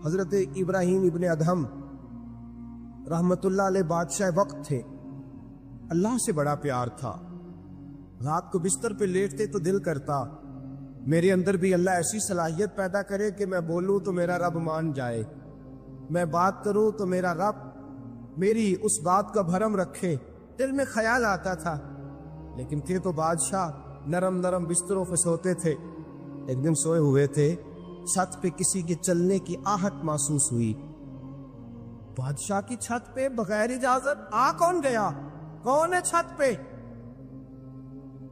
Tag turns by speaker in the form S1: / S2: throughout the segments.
S1: حضرت ابراہیم ابن ادہم رحمت اللہ علیہ بادشاہ وقت تھے. اللہ سے بڑا پیار تھا. رات کو بستر پہ لیٹتے تو دل کرتا میرے اندر بھی اللہ ایسی صلاحیت پیدا کرے کہ میں بولوں تو میرا رب مان جائے, میں بات کروں تو میرا رب میری اس بات کا بھرم رکھے. دل میں خیال آتا تھا, لیکن تھے تو بادشاہ نرم نرم بستروں پہ سوتے تھے. ایک دن سوئے ہوئے تھے, چھت پہ کسی کے چلنے کی آہٹ محسوس ہوئی. بادشاہ کی چھت پہ بغیر اجازت آ کون گیا؟ کون ہے چھت پہ؟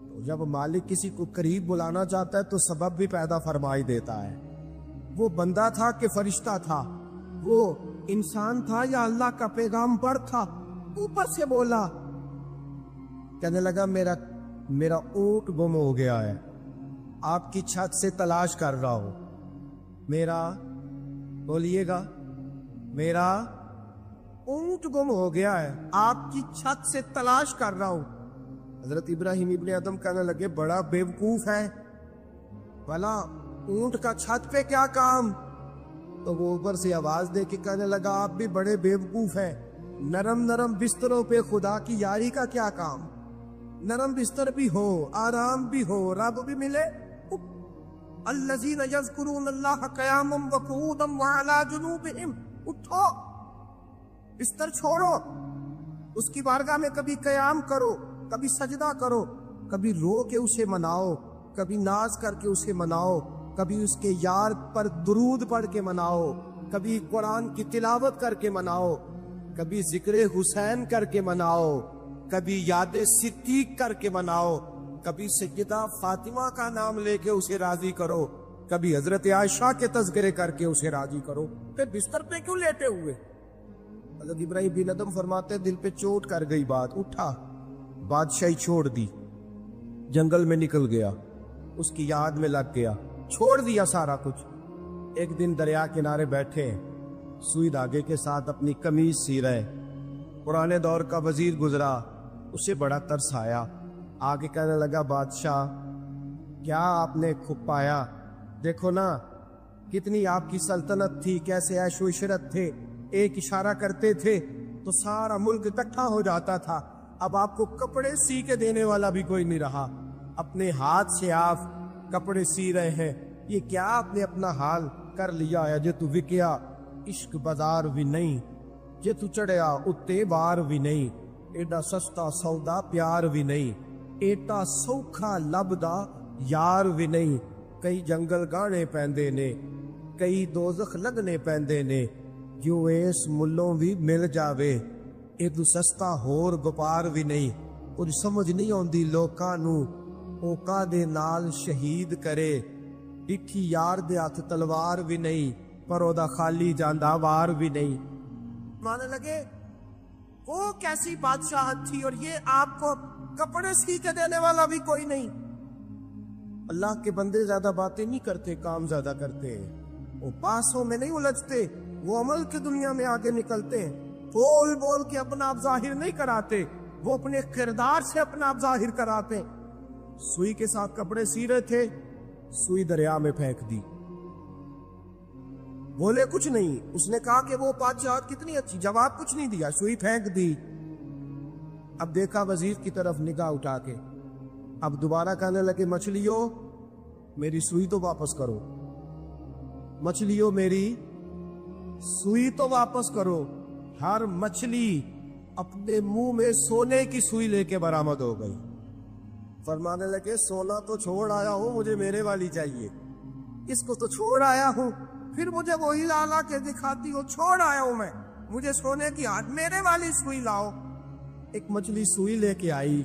S1: تو جب مالک کسی کو قریب بلانا چاہتا ہے تو سبب بھی پیدا فرمائی دیتا ہے. وہ بندہ تھا کہ فرشتہ تھا؟ وہ انسان تھا یا اللہ کا پیغام پر تھا؟ اوپر سے بولا, کہنے لگا میرا اونٹ گم ہو گیا ہے, آپ کی چھت سے تلاش کر رہا ہوں. میرا بولیے گا, میرا اونٹ گم ہو گیا ہے, آپ کی چھت سے تلاش کر رہا ہوں. حضرت ابراہیم ابن ادم کہنے لگے بڑا بیوقوف ہے, بھلا اونٹ کا چھت پہ کیا کام؟ تو وہ اوپر سے آواز دے کے کہنے لگا آپ بھی بڑے بیوقوف ہیں, نرم نرم بستروں پہ خدا کی یاری کا کیا کام؟ نرم بستر بھی ہو, آرام بھی ہو, رب بھی ملے. الذین یذکرون اللہ قیاما وقعودا وعلی جنوبہم, اٹھو, بستر چھوڑو, اس کی بارگاہ میں کبھی قیام کرو, کبھی سجدہ کرو, کبھی رو کے اسے مناؤ, کبھی ناز کر کے اسے مناؤ, کبھی اس کے یار پر درود پڑھ کے مناؤ, کبھی قرآن کی تلاوت کر کے مناؤ, کبھی ذکر حسین کر کے مناؤ, کبھی یاد صدیق کر کے مناؤ, کبھی سیدہ فاطمہ کا نام لے کے اسے راضی کرو, کبھی حضرت عائشہ کے تذکرے کر کے اسے راضی کرو. پھر بستر پہ کیوں لیٹے ہوئے؟ حضرت ابراہیم بن ادم فرماتے دل پہ چوٹ کر گئی بات, اٹھا, بادشاہی چھوڑ دی, جنگل میں نکل گیا, اس کی یاد میں لگ گیا, چھوڑ دیا سارا کچھ. ایک دن دریا کنارے بیٹھے, سوئی دھاگے کے ساتھ اپنی قمیض سی رہے. پرانے دور کا وزیر گزرا, اسے بڑا ترس آیا, آگے کہنے لگا بادشاہ کیا آپ نے کھپ پایا؟ دیکھو نا کتنی آپ کی سلطنت تھی, کیسے عیش و عشرت تھے, ایک اشارہ کرتے تھے تو سارا ملک اکٹھا ہو جاتا تھا. اب آپ کو کپڑے سی کے دینے والا بھی کوئی نہیں رہا, اپنے ہاتھ سے آپ کپڑے سی رہے ہیں. یہ کیا آپ نے اپنا حال کر لیا ہے؟ جے تو وکیا عشق بازار بھی نہیں, جے تو چڑھیا اتے بار بھی نہیں, ایڈا سستا سودا پیار بھی نہیں, ایٹا سوکھا لبدا یار بھی نہیں. کئی جنگل گانے پیندے نے, کئی دوزخ لگنے پیندے نے, جو اس ملوں بھی مل جاوے, ایڈو سستا ہور گپار بھی نہیں. کچھ سمجھ نہیں آندی لوکاں نو, اوکا دے نال شہید کرے, ڈٹھی یار دے ہاتھ تلوار بھی نہیں, پر او دا خالی جاندا وار بھی نہیں. مانے لگے وہ کیسی بادشاہت تھی, اور یہ آپ کو کپڑے سی کے دینے والا بھی کوئی نہیں. اللہ کے بندے زیادہ باتیں نہیں کرتے, کام زیادہ کرتے ہیں. وہ پاسوں میں نہیں الجھتے, وہ عمل کی دنیا میں آگے نکلتے ہیں. بول بول کے اپنا آپ ظاہر نہیں کراتے, وہ اپنے کردار سے اپنا آپ ظاہر کراتے. سوئی کے ساتھ کپڑے سی رہے تھے, سوئی دریا میں پھینک دی. بولے کچھ نہیں, اس نے کہا کہ وہ بادشاہت کتنی اچھی, جواب کچھ نہیں دیا, سوئی پھینک دی. اب دیکھا وزیر کی طرف نگاہ اٹھا کے, اب دوبارہ کہنے لگے مچھلیوں میری سوئی تو واپس کرو, مچھلیوں میری سوئی تو واپس کرو. ہر مچھلی اپنے منہ میں سونے کی سوئی لے کے برآمد ہو گئی. فرمانے لگے سونا تو چھوڑ آیا ہوں, مجھے میرے والی چاہیے. اس کو تو چھوڑ آیا ہوں, پھر مجھے وہی لا کے دکھاتی ہو, چھوڑ آیا ہوں میں, مجھے سونے کی ہاتھ میرے والی سوئی لاؤ. ایک مچھلی سوئی لے کے آئی.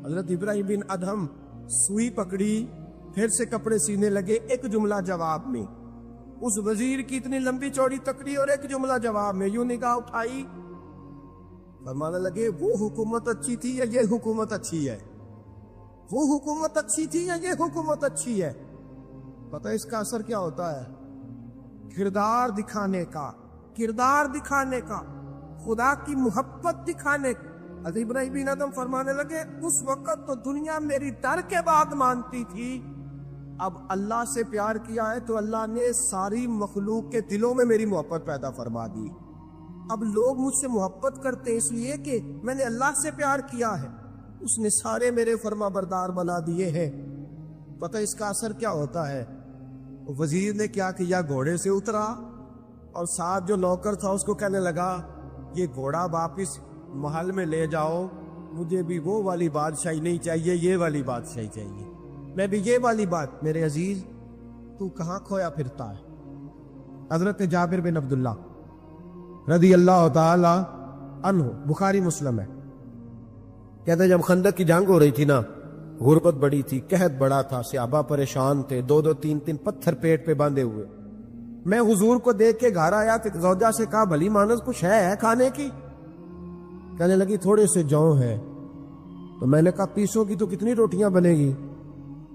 S1: حضرت ابراہیم بن ادہم سوئی پکڑی, پھر سے کپڑے سینے لگے. ایک جملہ جواب میں, اس وزیر کی اتنی لمبی چوڑی تکڑی اور ایک جملہ جواب میں, یوں نگاہ اٹھائی. فرمانے لگے وہ حکومت اچھی تھی یا یہ حکومت اچھی ہے؟ وہ حکومت اچھی تھی یا یہ حکومت اچھی ہے؟ پتہ اس کا اثر کیا ہوتا ہے؟ کردار دکھانے کا, کردار دکھانے کا, خدا کی محبت دکھانے کا. حضرت ابراہیم بن ادم فرمانے لگے اس وقت تو دنیا میری ڈر کے بعد مانتی تھی, اب اللہ سے پیار کیا ہے تو اللہ نے ساری مخلوق کے دلوں میں میری محبت پیدا فرما دی. اب لوگ مجھ سے محبت کرتے ہیں اس لیے کہ میں نے اللہ سے پیار کیا ہے. اس نے سارے میرے فرما بردار بنا دیے ہیں. پتہ اس کا اثر کیا ہوتا ہے؟ وزیر نے کیا کیا، گھوڑے سے اترا اور ساتھ جو نوکر تھا اس کو کہنے لگا یہ گھوڑا واپس محل میں لے جاؤ، مجھے بھی وہ والی بادشاہی نہیں چاہیے، یہ والی بادشاہی چاہیے. میں بھی یہ والی بات. میرے عزیز تو کہاں کھویا پھرتا ہے؟ حضرت جابر بن عبداللہ رضی اللہ تعالی عنہ، بخاری مسلم ہے، کہتے ہیں جب خندق کی جنگ ہو رہی تھی نا، غربت بڑی تھی، قحط بڑا تھا، صحابہ پریشان تھے، 2-2 3-3 پتھر پیٹ پہ باندھے ہوئے. میں حضور کو دیکھ کے گھر آیا تو زوجہ سے کہا بھلی مانس کچھ ہے کھانے کی؟ کہنے لگی تھوڑے سے جو ہے. تو میں نے کہا پیسوں کی تو کتنی روٹیاں بنے گی؟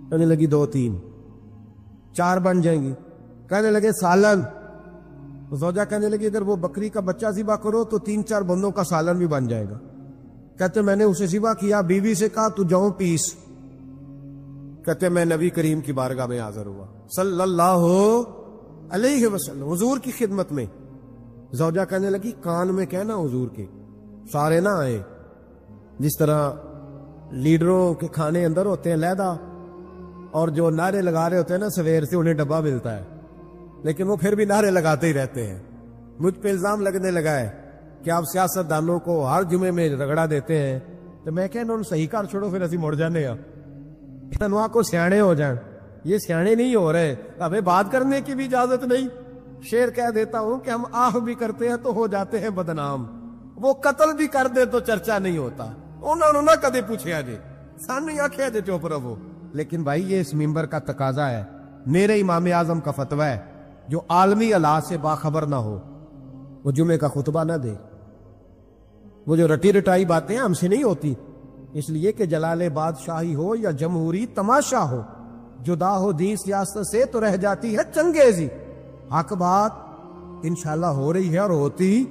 S1: کہنے لگی 2-3. 4 بن جائیں گی. کہنے لگے سالن. تو زوجہ کہنے لگی اگر وہ بکری کا بچہ ذبح کرو تو 3-4 بندوں کا سالن بھی بن جائے گا. کہتے میں نے اسے ذبح کیا، بیوی سے کہا تو جاؤ پیس. کہتے میں نبی کریم کی بارگاہ میں حاضر ہوا صلی اللہ علیہ وسلم، حضور کی خدمت میں. زوجہ کہنے لگی کان میں کہنا حضور کے سارے نہ آئے. جس طرح لیڈروں کے کھانے اندر ہوتے ہیں علیحدہ، اور جو نعرے لگا رہے ہوتے ہیں نا سویر سے انہیں ڈبہ ملتا ہے، لیکن وہ پھر بھی نعرے لگاتے ہی رہتے ہیں. مجھ پہ الزام لگنے لگا ہے کہ آپ سیاست دانوں کو ہر جمعے میں رگڑا دیتے ہیں. تو میں کہنا انہوں صحیح کر چھوڑو، پھر اسی مڑ جانے ہیں تنوا کو سیانے ہو جائیں. یہ سیانے نہیں ہو رہے، ہمیں بات کرنے کی بھی اجازت نہیں. شعر کہہ دیتا ہوں کہ ہم آہ بھی کرتے ہیں تو ہو جاتے ہیں بدنام، وہ قتل بھی کر دے تو چرچا نہیں ہوتا. انہوں نے کدے پوچھا جی سانو آخیا جی چپ رہو. لیکن بھائی یہ اس ممبر کا تقاضا ہے، میرے امام اعظم کا فتویٰ ہے، جو عالمی حالات سے باخبر نہ ہو وہ جمعے کا خطبہ نہ دے. وہ جو رٹی رٹائی باتیں ہم سے نہیں ہوتی، اس لیے کہ جلال بادشاہی ہو یا جمہوری تماشا ہو، جدا ہو دین سیاست سے تو رہ جاتی ہے چنگیزی. حق بات انشاءاللہ ہو رہی ہے اور ہوتی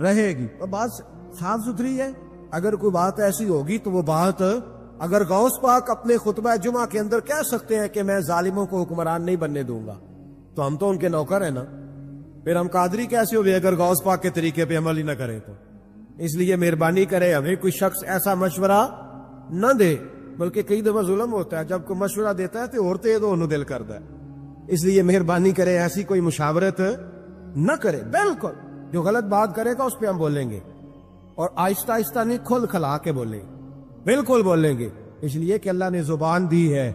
S1: رہے گی. اور بات صاف ستھری ہے. اگر کوئی بات ایسی ہوگی تو وہ بات اگر غوث پاک اپنے خطبہ جمعہ کے اندر کہہ سکتے ہیں کہ میں ظالموں کو حکمران نہیں بننے دوں گا، تو ہم تو ان کے نوکر ہیں نا. پھر ہم قادری کیسے ہوئے اگر غوث پاک کے طریقے پہ عمل ہی نہ کریں تو؟ اس لیے مہربانی کرے ہمیں کوئی شخص ایسا مشورہ نہ دے. بلکہ کئی دفعہ ظلم ہوتا ہے، جب کوئی مشورہ دیتا ہے تو عورتیں تو انہوں دل کرتا ہے. اس لیے مہربانی کرے ایسی کوئی مشاورت نہ کرے. بالکل جو غلط بات کرے گا اس پہ ہم بولیں گے، اور آہستہ آہستہ نہیں، کھل کھلا کے بولیں گے، بالکل بولیں گے. اس لیے کہ اللہ نے زبان دی ہے،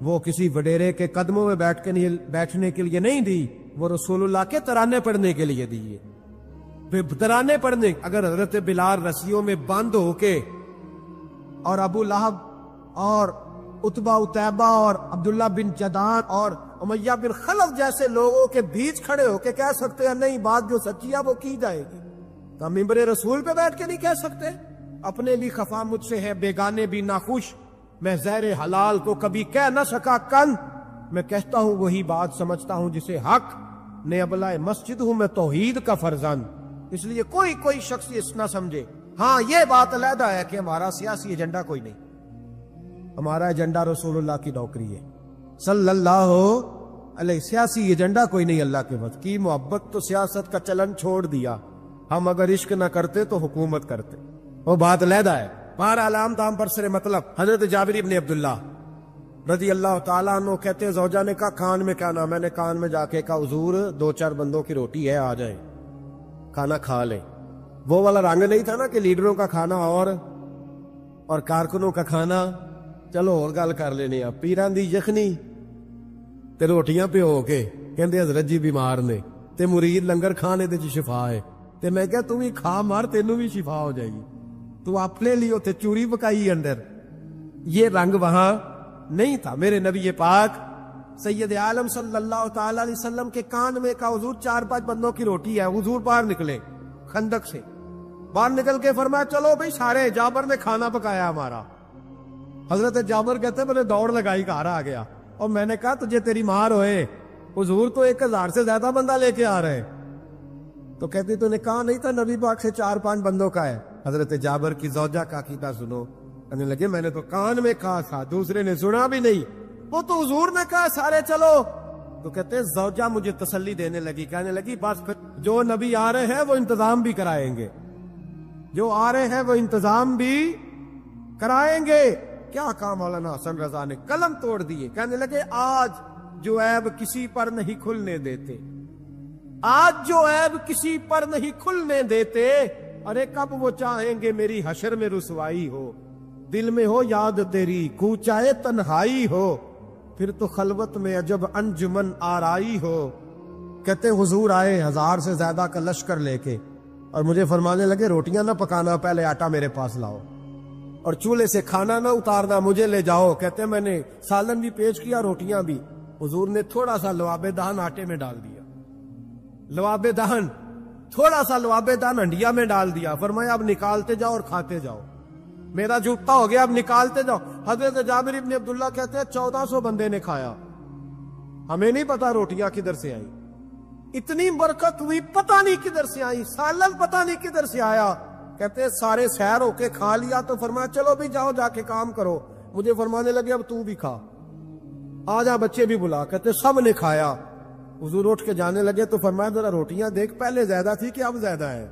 S1: وہ کسی وڈیرے کے قدموں میں بیٹھنے کے لیے نہیں دی، وہ رسول اللہ کے ترانے پڑھنے کے لیے دی ہے. ترانے پڑھنے. اگر حضرت بلال رسیوں میں بند ہو کے اور ابو لہب اور عتبہ اتیبہ اور عبداللہ بن جدان اور امیہ بن خلف جیسے لوگوں کے بیچ کھڑے ہو کے کہہ سکتے ہیں نہیں بات جو سچی ہے وہ کی جائے گی، تو ہم ممبر رسول پہ بیٹھ کے نہیں کہہ سکتے؟ اپنے بھی خفا مجھ سے ہے، بیگانے بھی ناخوش، میں زہر حلال کو کبھی کہہ نہ سکا کن، میں کہتا ہوں وہی بات سمجھتا ہوں جسے حق نے ابلائے مسجد ہوں میں توحید کا فرزند. اس لیے کوئی شخص اس نہ سمجھے. ہاں یہ بات علیحدہ ہے کہ ہمارا سیاسی ایجنڈا کوئی نہیں، ہمارا ایجنڈا رسول اللہ کی نوکری ہے صلی اللہ علیہ. سیاسی ایجنڈا کوئی نہیں. اللہ کے وقت کی محبت تو سیاست کا چلن چھوڑ دیا. ہم اگر عشق نہ کرتے تو حکومت کرتے، وہ بات علیحدہ ہے. بہرحال عام طام پر سر مطلب حضرت جابر ابن عبداللہ رضی اللہ تعالیٰ عنہ کہتے ہیں زوجہ نے کہا کان میں کیا نام؟ میں نے کان میں جا کے کہا حضور 2-4 بندوں کی روٹی ہے، آ جائیں کھانا کھا لیں. وہ والا رنگ نہیں تھا نا کہ لیڈروں کا کھانا اور کارکنوں کا کھانا چلو اور گل کر لینے. پیران دی یخنی تے روٹیاں پہ ہو کے کہندے حضرت جی بیمار نے تے مرید لنگر کھانے دے شفا ہے. تے میں کہا تم ہی کھا مار تینوں بھی شفا ہو جائے گی. تو اپنے لیے تے چوری پکائی اندر. یہ رنگ وہاں نہیں تھا. میرے نبی پاک سید عالم صلی اللہ تعالی علیہ وسلم کے کان میں کہا حضور 4-5 بندوں کی روٹی ہے. حضور باہر نکلے خندق سے، باہر نکل کے فرمایا چلو بھائی سارے، جابر نے کھانا پکایا ہمارا. حضرت جابر کہتے میں نے دوڑ لگائی گھر آ گیا، اور میں نے کہا تجھے تیری مار ہوئے، حضور تو 1000 سے زیادہ بندہ لے کے آ رہے. تو کہتی تو نے کہا نہیں تھا نبی پاک سے 4-5 بندوں کا ہے. حضرت جابر کی زوجہ کا عقیدہ سنو. کہنے لگے میں نے تو کان میں کہا تھا، دوسرے نے سنا بھی نہیں. وہ تو حضور نے کہا سارے چلو. تو کہتے ہیں زوجہ مجھے تسلی دینے لگی, کہنے لگی بس پھر جو نبی آ رہے ہیں وہ انتظام بھی کرائیں گے, جو آ رہے ہیں وہ انتظام بھی کرائیں گے. کیا کہا مولانا حسن رضا نے, قلم توڑ دیے. کہنے لگے آج جو عیب کسی پر نہیں کھلنے دیتے, آج جو عیب کسی پر نہیں کھلنے دیتے, ارے کب وہ چاہیں گے میری حشر میں رسوائی ہو. دل میں ہو یاد تیری کوچائے تنہائی ہو, پھر تو خلوت میں عجب انجمن آرائی ہو. کہتے حضور آئے 1000 سے زیادہ کا لشکر لے کے, اور مجھے فرمانے لگے روٹیاں نہ پکانا, پہلے آٹا میرے پاس لاؤ, اور چولہے سے کھانا نہ اتارنا, مجھے لے جاؤ. کہتے میں نے سالن بھی پیش کیا, روٹیاں بھی. حضور نے تھوڑا سا لواب دہن آٹے میں ڈال دیا, لواب دہن, تھوڑا سا لواب دہن ہنڈیا میں ڈال دیا. فرمایا اب نکالتے جاؤ اور کھاتے جاؤ, میرا جوتا ہو گیا, اب نکالتے جاؤ. حضرت جابر ابن عبداللہ کہتے ہیں 1400 بندے نے کھایا, ہمیں نہیں پتا روٹیاں کدھر سے آئیں, اتنی برکت ہوئی پتہ نہیں کدھر سے آئی, سالن پتہ نہیں کدھر سے آیا. کہتے ہیں سارے سیر ہو کے کھا لیا. تو فرمایا چلو بھی جاؤ جا کے کام کرو. مجھے فرمانے لگے اب تو بھی کھا, آ جا بچے بھی بلا. کہتے سب نے کھایا. حضور اٹھ کے جانے لگے تو فرمایا ذرا روٹیاں دیکھ, پہلے زیادہ تھی کہ اب زیادہ ہے,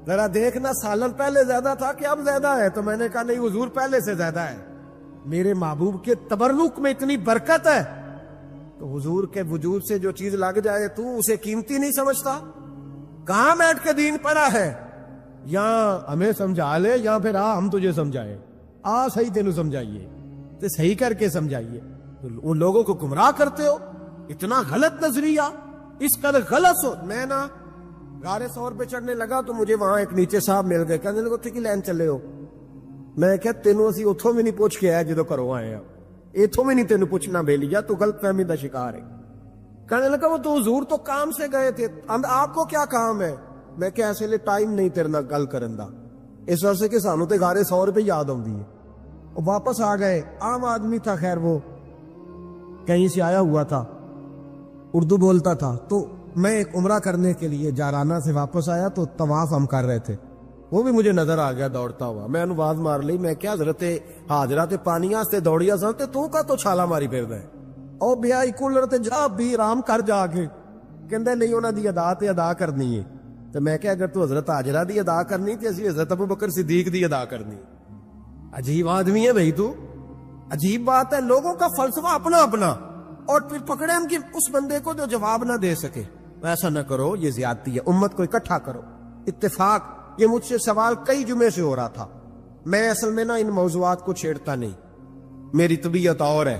S1: ذرا دیکھنا سالن پہلے زیادہ تھا کہ اب زیادہ ہے. تو میں نے کہا نہیں حضور پہلے سے زیادہ ہے, میرے محبوب کے تبرک میں اتنی برکت ہے. تو حضور کے وجود سے جو چیز لگ جائے تو اسے قیمتی نہیں سمجھتا. کہاں بیٹھ کے دین پڑھا ہے, یا ہمیں سمجھا لے یا پھر ہم تجھے سمجھائیں, صحیح تینوں سمجھائیے تو صحیح کر کے سمجھائیے. ان لوگوں کو گمراہ کرتے ہو, اتنا غلط نظریہ, اس قدر غلط سو. میں نا غار ثور پہ چڑھنے لگا تو مجھے وہاں ایک نیچے صاحب مل گئے, کہنے لگے اتنے کی لین چلے ہو. میں کہ تینوں اسی اتھوں میں نہیں پوچھ کے آیا جدو کرو آئے ہیں, اتھوں میں نہیں تینوں پوچھنا بے لیا, تو غلط فہمی دا شکار ہے. کہنے لگا وہ تو حضور تو کام سے گئے تھے, آپ کو کیا کام ہے. میں کہ ایسے لئے ٹائم نہیں تیرے نہ گل کرن دا, اس وجہ سے کہ سانو تے غار ثور پہ یاد آؤندی ہے. اور واپس آ گئے, عام آدمی تھا, خیر وہ کہیں سے آیا ہوا تھا, اردو بولتا تھا. تو میں ایک عمرہ کرنے کے لیے جارانہ سے واپس آیا تو طواف ہم کر رہے تھے, وہ بھی مجھے نظر آ گیا دوڑتا ہوا. میں انہوں آواز مار لی, میں کیا حضرت حاضرہ تے پانیاں سے دوڑیا سن تے تو کا تو چھالا ماری پھر دے, او بیائی کولر تے جا بھی آرام کر جا کے. کہندے نہیں انہاں دی ادا تے ادا کرنی ہے. تو میں کہ اگر تو حضرت حاجرہ دی ادا کرنی تے اسی حضرت ابوبکر صدیق دی ادا کرنی. عجیب آدمی ہے بھائی تو, عجیب بات ہے. لوگوں کا فلسفہ اپنا اپنا, اور پھر پکڑے ہم کہ اس بندے کو جو جواب نہ دے سکے. ایسا نہ کرو, یہ زیادتی ہے, امت کو اکٹھا کرو. اتفاق یہ مجھ سے سوال کئی جمعے سے ہو رہا تھا. میں اصل میں نا ان موضوعات کو چھیڑتا نہیں, میری طبیعت اور ہے,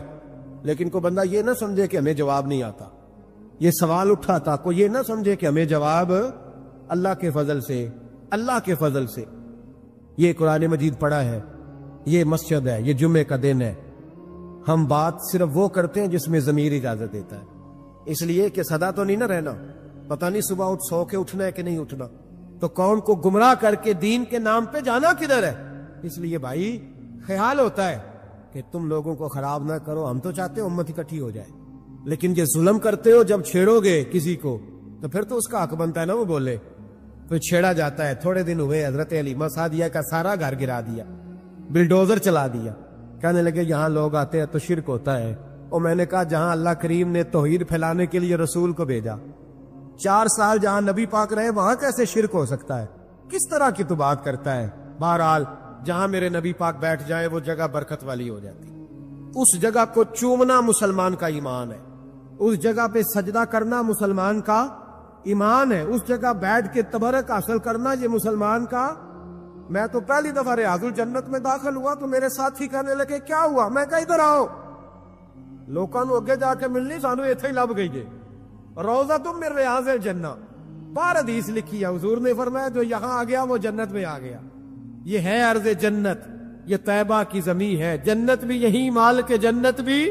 S1: لیکن کوئی بندہ یہ نہ سمجھے کہ ہمیں جواب نہیں آتا. یہ سوال اٹھا تھا, کوئی یہ نہ سمجھے کہ ہمیں جواب اللہ کے فضل سے, اللہ کے فضل سے. یہ قرآن مجید پڑھا ہے, یہ مسجد ہے, یہ جمعے کا دن ہے. ہم بات صرف وہ کرتے ہیں جس میں ضمیر اجازت دیتا ہے, اس لیے کہ سدا تو نہیں نہ رہنا, پتہ نہیں صبح اٹھ سو کے اٹھنا ہے کہ نہیں اٹھنا, تو قوم کو گمراہ کر کے دین کے نام پہ جانا کدھر ہے. اس لیے بھائی خیال ہوتا ہے کہ تم لوگوں کو خراب نہ کرو, ہم تو چاہتے ہو امت اکٹھی ہو جائے, لیکن یہ ظلم کرتے ہو, جب چھیڑو گے کسی کو تو پھر تو اس کا حق بنتا ہے نا وہ بولے. پھر چھیڑا جاتا ہے. تھوڑے دن ہوئے حضرت علیمہ سعدیہ کا سارا گھر گرا دیا, بلڈوزر چلا دیا. کہنے لگے یہاں لوگ آتے ہیں تو شرک ہوتا ہے. اور میں نے کہا جہاں اللہ کریم نے توحید پھیلانے کے لیے رسول کو بھیجا, 4 سال جہاں نبی پاک رہے, وہاں کیسے شرک ہو سکتا ہے, کس طرح کی تو بات کرتا ہے. بہرحال جہاں میرے نبی پاک بیٹھ جائیں وہ جگہ برکت والی ہو جاتی. اس جگہ کو چومنا مسلمان کا ایمان ہے, اس جگہ پہ سجدہ کرنا مسلمان کا ایمان ہے, اس جگہ بیٹھ کے تبرک حاصل کرنا یہ مسلمان کا. میں تو پہلی دفعہ ریاض الجنت میں داخل ہوا تو میرے ساتھی کہنے لگے کیا ہوا. میں کہا ادھر آؤ, لوکاں نو اگے جا کے ملنی, سانو ایتھے ہی لب گئی جے, روزہ تم من ریاض الجنہ. بار حدیث لکھی ہے, حضور نے فرمایا جو یہاں آ گیا وہ جنت میں آ گیا. یہ ہے ارض جنت, یہ طیبہ کی زمین ہے, جنت بھی یہی, مال کے جنت بھی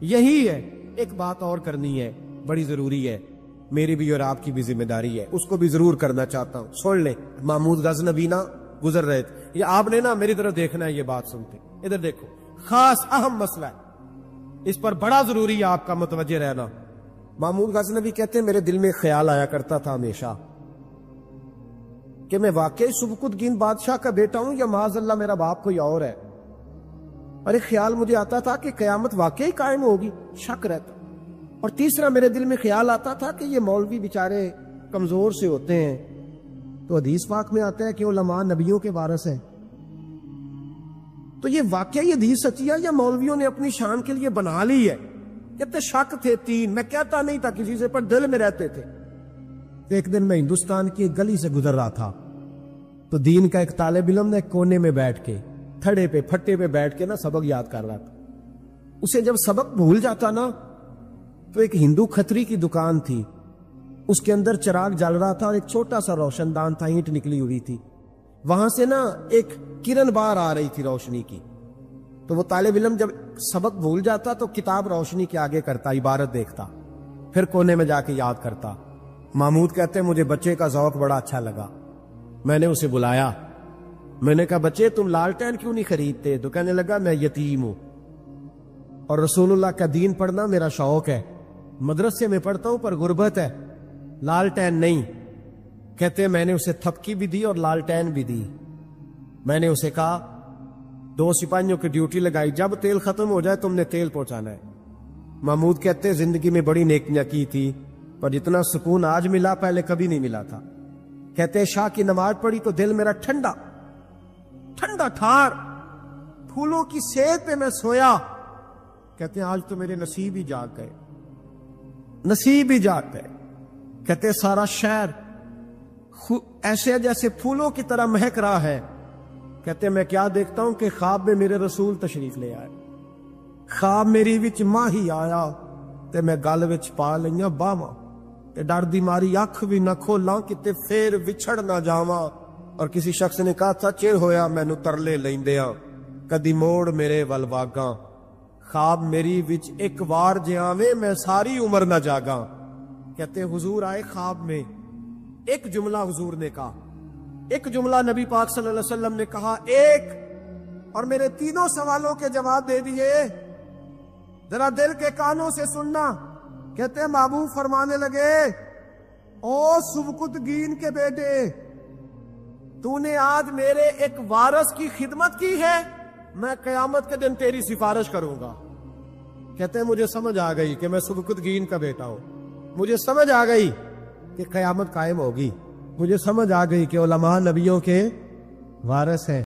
S1: یہی ہے. ایک بات اور کرنی ہے, بڑی ضروری ہے, میری بھی اور آپ کی بھی ذمہ داری ہے, اس کو بھی ضرور کرنا چاہتا ہوں. سن لیں, محمود غزنوی نا گزر رہے تھے, یہ آپ نے نا میری طرف دیکھنا ہے, یہ بات سنتے ادھر دیکھو, خاص اہم مسئلہ ہے, اس پر بڑا ضروری ہے آپ کا متوجہ رہنا. محمود غزنوی کہتے ہیں میرے دل میں خیال آیا کرتا تھا ہمیشہ کہ میں واقعی سبکتگین بادشاہ کا بیٹا ہوں یا معاذ اللہ میرا باپ کوئی اور ہے. اور ایک خیال مجھے آتا تھا کہ قیامت واقعی قائم ہوگی، شک رہتا۔ اور تیسرا میرے دل میں خیال آتا تھا کہ یہ مولوی بیچارے کمزور سے ہوتے ہیں، تو حدیث پاک میں آتا ہے کہ علماء نبیوں کے وارث ہیں، تو یہ واقعی حدیث سچی ہے یا مولویوں نے اپنی شان کے لیے بنا لی ہے؟ کہتے شک تھے تین، میں کہتا نہیں تھا کسی سے، پر دل میں رہتے تھے۔ ایک دن میں ہندوستان کی ایک گلی سے گزر رہا تھا، تو دین کا ایک طالب علم نے کونے میں بیٹھ کے تھڑے پہ پھٹے پہ بیٹھ کے نا سبق یاد کر رہا تھا۔ اسے جب سبق بھول جاتا نا تو ایک ہندو کھتری کی دکان تھی، اس کے اندر چراغ جل رہا تھا اور ایک چھوٹا سا روشن دان تھا، اینٹ نکلی ہوئی تھی، وہاں سے نا ایک کرن بار آ رہی تھی روشنی کی۔ تو وہ طالب علم جب سبق بھول جاتا تو کتاب روشنی کے آگے کرتا، عبارت دیکھتا، پھر کونے میں جا کے یاد کرتا۔ محمود کہتے مجھے بچے کا ذوق بڑا اچھا لگا، میں نے اسے بلایا، میں نے کہا بچے تم لالٹین کیوں نہیں خریدتے؟ تو کہنے لگا میں یتیم ہوں اور رسول اللہ کا دین پڑھنا میرا شوق ہے، مدرسے میں پڑھتا ہوں پر غربت ہے، لالٹین نہیں۔ کہتے میں نے اسے تھپکی بھی دی اور لالٹین بھی دی۔ میں نے اسے کہا 2 سپاہیوں کی ڈیوٹی لگائی، جب تیل ختم ہو جائے تم نے تیل پہنچانا ہے۔ محمود کہتے زندگی میں بڑی نیکیاں کی تھی پر جتنا سکون آج ملا پہلے کبھی نہیں ملا تھا۔ کہتے شاہ کی نماز پڑھی تو دل میرا ٹھنڈا ٹھنڈا ٹھار، پھولوں کی سیت پہ میں سویا۔ کہتے ہیں آج تو میرے نصیب ہی جاگ گئے، نصیب ہی جاگ گئے۔ کہتے سارا شہر ایسے جیسے پھولوں کی طرح مہک رہا ہے۔ کہتے میں کیا دیکھتا ہوں کہ خواب میں میرے رسول تشریف لے آئے، خواب میری وچ ماہی آیا تے میں گل وچ پا لئیاں باواں تے ڈر دی ماری اکھ بھی نہ کھولاں کتے پھر وچھڑ نہ جاواں۔ اور کسی شخص نے کہا تھا چر ہویا مینوں ترلے لیندیاں کدی موڑ میرے ول واگاں، خواب میری وچ ایک وار جے آویں میں ساری عمر نہ جاگاں۔ کہتے حضور آئے خواب میں، ایک جملہ حضور نے کہا، ایک جملہ نبی پاک صلی اللہ علیہ وسلم نے کہا ایک، اور میرے تینوں سوالوں کے جواب دے دیے، ذرا دل کے کانوں سے سننا۔ کہتے محبوب فرمانے لگے او سبکتگین کے بیٹے، تو نے آج میرے ایک وارث کی خدمت کی ہے، میں قیامت کے دن تیری سفارش کروں گا۔ کہتے ہیں مجھے سمجھ آ گئی کہ میں سبکتگین کا بیٹا ہوں، مجھے سمجھ آ گئی کہ قیامت قائم ہوگی، مجھے سمجھ آ گئی کہ علماء نبیوں کے وارث ہیں۔